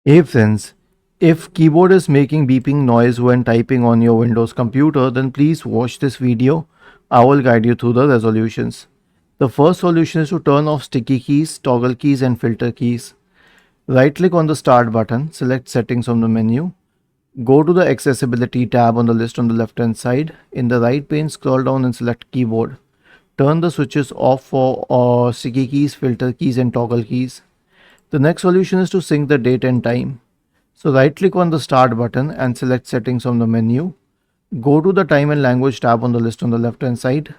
Hey friends, if keyboard is making beeping noise when typing on your Windows computer, then please watch this video. I will guide you through the resolutions. The first solution is to turn off sticky keys, toggle keys and filter keys. Right click on the start button, select settings from the menu. Go to the accessibility tab on the list on the left hand side. In the right pane, scroll down and select keyboard. Turn the switches off for sticky keys, filter keys and toggle keys. The next solution is to sync the date and time. So right click on the start button and select settings from the menu. Go to the time and language tab on the list on the left hand side.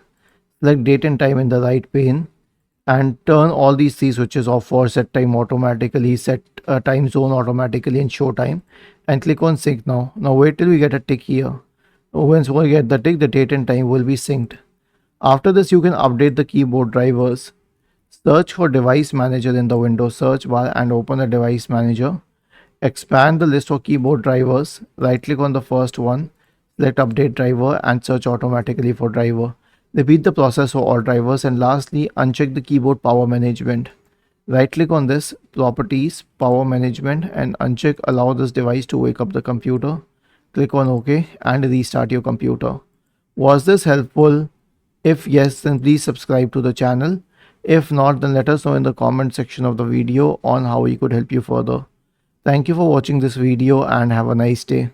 Select date and time in the right pane and turn all these three switches off for set time automatically, set time zone automatically and show time, and click on sync now. Now wait till we get a tick here. Once we get the tick, the date and time will be synced. After this, you can update the keyboard drivers. Search for device manager in the Windows search bar and open the device manager. Expand the list of keyboard drivers. Right click on the first one, select update driver and search automatically for driver. Repeat the process for all drivers, and lastly uncheck the keyboard power management. Right click on this properties power management and uncheck allow this device to wake up the computer. Click on OK and restart your computer. Was this helpful? If yes, then please subscribe to the channel. If not, then let us know in the comment section of the video on how we could help you further. Thank you for watching this video and have a nice day.